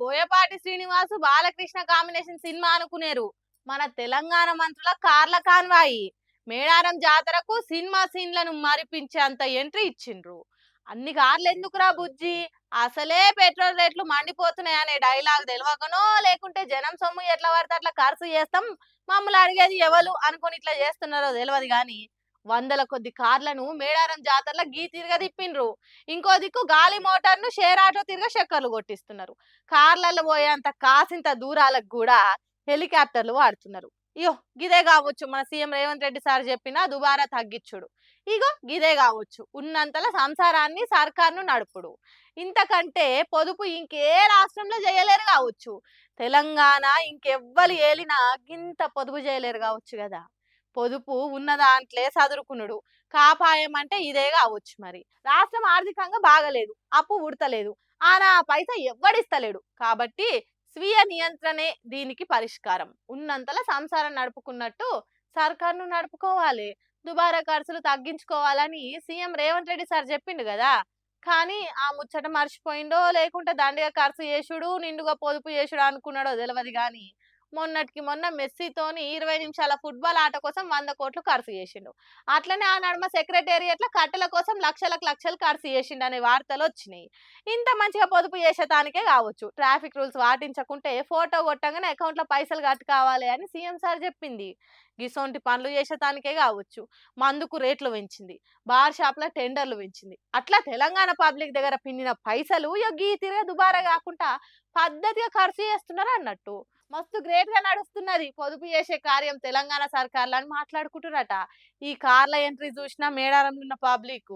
Boyapati Srinivasu Balakrishna combination cinema అనుకునేరు. మన తెలంగాణ మంత్రుల కార్ల కాన్వాయి మేడారం జాతరకు సినిమా సీన్లను మరిపించేంత ఎంట్రీ ఇచ్చిండ్రు. అన్ని కార్లు ఎందుకురా బుజ్జి, అసలే పెట్రోల్ రేట్లు మండిపోతున్నాయనే డైలాగ్ తెలియకనో, లేకుంటే జనం సొమ్ము ఎట్లా పడితే అట్లా ఖర్చు చేస్తాం, మమ్మల్ని అడిగేది ఎవరు అనుకుని ఇట్లా చేస్తున్నారో తెలియదు గాని వందల కొద్ది కార్లను మేడారం జాతరలో గీ తిరగ తిప్పిండ్రు. ఇంకో దిక్కు గాలి మోటార్ను షేర్ ఆటో తిరగ చక్కర్లు కొట్టిస్తున్నారు. కార్లలో పోయేంత కాసింత దూరాలకు కూడా హెలికాప్టర్లు వాడుతున్నారు. ఇయో గిదే కావచ్చు మన సీఎం రేవంత్ రెడ్డి సార్ చెప్పిన దుబారా తగ్గించుడు. ఇగో గిదే కావచ్చు ఉన్నంతల సంసారాన్ని సర్కార్ను నడుపుడు. ఇంతకంటే పొదుపు ఇంకే రాష్ట్రంలో చేయలేరు కావచ్చు. తెలంగాణ ఇంకెవ్వరు ఏలినా గింత పొదుపు చేయలేరు కావచ్చు కదా. పొదుపు ఉన్న దాంట్లే సదురుకునుడు కాపాయం అంటే ఇదే కావచ్చు. మరి రాష్ట్రం ఆర్థికంగా బాగలేదు, అప్పు ఉడతలేదు, ఆనా పైసా ఎవ్వడిస్తలేడు. కాబట్టి స్వీయ నియంత్రణే దీనికి పరిష్కారం. ఉన్నంతలో సంసారం నడుపుకున్నట్టు సర్కార్ను నడుపుకోవాలి, దుబారా ఖర్చులు తగ్గించుకోవాలని సీఎం రేవంత్ రెడ్డి సార్ చెప్పిండు కదా. కానీ ఆ ముచ్చట మర్చిపోయిండో, లేకుంటే దండిగా ఖర్చు చేసుడు నిండుగా పొదుపు చేసుడు అనుకున్నాడో తెలియదు కానీ మొన్నటికి మొన్న మెస్సీతోని 20 నిమిషాల ఫుట్బాల్ ఆట కోసం 100 కోట్లు ఖర్చు చేసిండు. అట్లనే ఆ నడుమ సెక్రటేరియట్ల కట్టెల కోసం లక్షలకు లక్షలు ఖర్చు చేసిండు అనే వార్తలు వచ్చినాయి. ఇంత మంచిగా పొదుపు చేసేదానికే కావచ్చు ట్రాఫిక్ రూల్స్ పాటించకుంటే ఫోటో కొట్టంగానే అకౌంట్లో పైసలు కట్టుకోవాలి అని సీఎం సార్ చెప్పింది. గిసొంటి పనులు చేసేదానికే కావచ్చు మందుకు రేట్లు పెంచింది, బార్ షాప్ల టెండర్లు పెంచింది. అట్లా తెలంగాణ పబ్లిక్ దగ్గర పిన్నిన పైసలు గీ తిరిగే దుబారా కాకుండా పద్ధతిగా ఖర్చు చేస్తున్నారు అన్నట్టు. మస్తు గ్రేట్ గా నడుస్తున్నది పొదుపు చేసే కార్యం తెలంగాణ సర్కార్లు అని మాట్లాడుకుంటున్నట. ఈ కార్ల ఎంట్రీ చూసిన మేడారంలో ఉన్న పబ్లిక్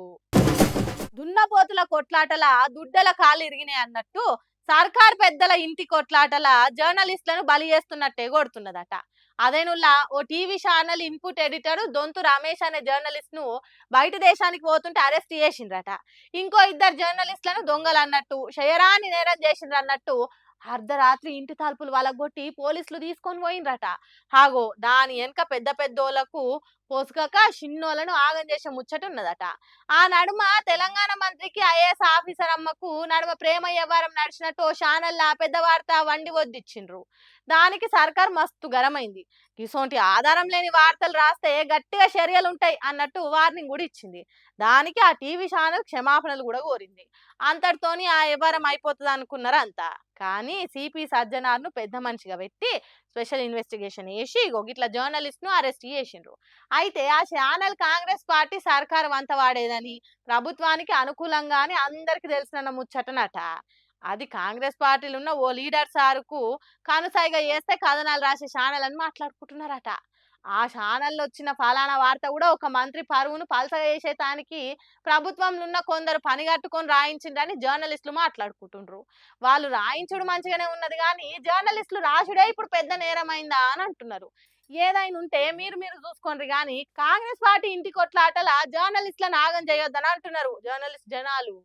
దున్నపోతుల కొట్లాటల దుడ్డల కాలు ఇరిగినాయి అన్నట్టు సర్కార్ పెద్దల ఇంటి కొట్లాటల జర్నలిస్టులను బలి చేస్తున్నట్టే కొడుతున్నదట. అదేనుల్లా ఓ TV channel input editor Dontu Ramesh అనే జర్నలిస్ట్ ను బయట దేశానికి పోతుంటే అరెస్ట్ చేసిండ్రట. ఇంకో ఇద్దరు జర్నలిస్టులను దొంగలు అన్నట్టు శయరాన్ని నేరం చేసిండ్రు అన్నట్టు అర్ధరాత్రి ఇంటి తలుపులు వలగొట్టి పోలీసులు తీసుకొని పోయిండ్రట. హాగో దాని వెనక పెద్ద పెద్దోళ్లకు పొసుకక చిన్నోళ్లను ఆగం చేసే ముచ్చట ఉన్నదట. ఆ నడుమ తెలంగాణ మంత్రికి ఐఏఎస్ ఆఫీసర్ అమ్మకు నడుమ ప్రేమ వ్యవహారం నడిచినట్టు ఛానల్ పెద్ద వార్త వండి వద్దిచ్చిండ్రు. దానికి సర్కార్ మస్తు గరమైంది. ఇసోంటి ఆధారం లేని వార్తలు రాస్తే గట్టిగా చర్యలు ఉంటాయి అన్నట్టు వార్నింగ్ కూడా ఇచ్చింది. దానికి ఆ టీవీ ఛానల్ క్షమాపణలు కూడా కోరింది. అంతటితోని ఆ వ్యవహారం అయిపోతుంది అనుకున్నారు అంతా. కానీ సిపి సజ్జనార్ను పెద్ద మనిషిగా పెట్టి స్పెషల్ ఇన్వెస్టిగేషన్ చేసి ఇట్లా జర్నలిస్ట్ ను అరెస్ట్ చేసిండ్రు. అయితే ఆ ఛానల్ కాంగ్రెస్ పార్టీ సర్కారు వంత వాడేదని, ప్రభుత్వానికి అనుకూలంగా అని అందరికి తెలిసిన ముచ్చటనట. అది కాంగ్రెస్ పార్టీలో ఉన్న ఓ లీడర్ సారుకు కనుసైగా చేస్తే కథనాలు రాసే ఛానల్ అని మాట్లాడుకుంటున్నారట. ఆ ఛానల్లో వచ్చిన ఫలానా వార్త కూడా ఒక మంత్రి పరువును పలసగా చేసేటానికి ప్రభుత్వంలో ఉన్న కొందరు పని కట్టుకొని రాయించిండ్రని జర్నలిస్టులు మాట్లాడుకుంటుండ్రు. వాళ్ళు రాయించుడు మంచిగానే ఉన్నది కానీ జర్నలిస్టులు రాసుడే ఇప్పుడు పెద్ద నేరమైందా అని అంటున్నారు. ఏదైనా ఉంటే మీరు మీరు చూసుకోండి కానీ కాంగ్రెస్ పార్టీ ఇంటి కొట్లాటల జర్నలిస్టులను ఆగం చేయొద్దని అంటున్నారు జర్నలిస్ట్ జనాలు.